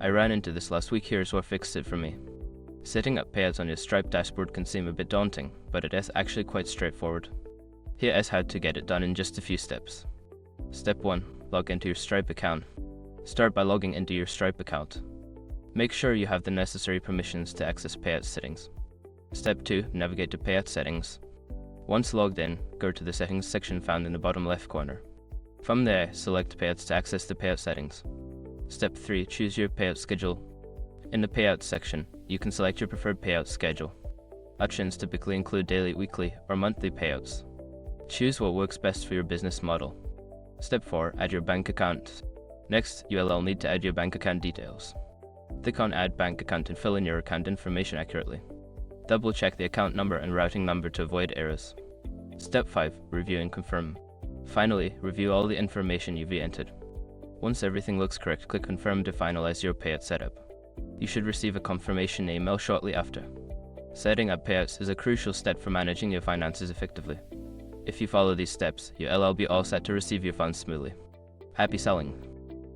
I ran into this last week. Here's what fixed it for me. Setting up payouts on your Stripe dashboard can seem a bit daunting, but it is actually quite straightforward. Here is how to get it done in just a few steps. Step 1. Log into your Stripe account. Start by logging into your Stripe account. Make sure you have the necessary permissions to access payout settings. Step 2. Navigate to payout settings. Once logged in, go to the settings section found in the bottom left corner. From there, select payouts to access the payout settings. Step 3. Choose your payout schedule. In the payouts section, you can select your preferred payout schedule. Options typically include daily, weekly, or monthly payouts. Choose what works best for your business model. Step 4. Add your bank account. Next, you will need to add your bank account details. Click on Add Bank Account and fill in your account information accurately. Double check the account number and routing number to avoid errors. Step 5. Review and confirm. Finally, review all the information you've entered. Once everything looks correct, click Confirm to finalize your payout setup. You should receive a confirmation email shortly after. Setting up payouts is a crucial step for managing your finances effectively. If you follow these steps, you'll be all set to receive your funds smoothly. Happy selling!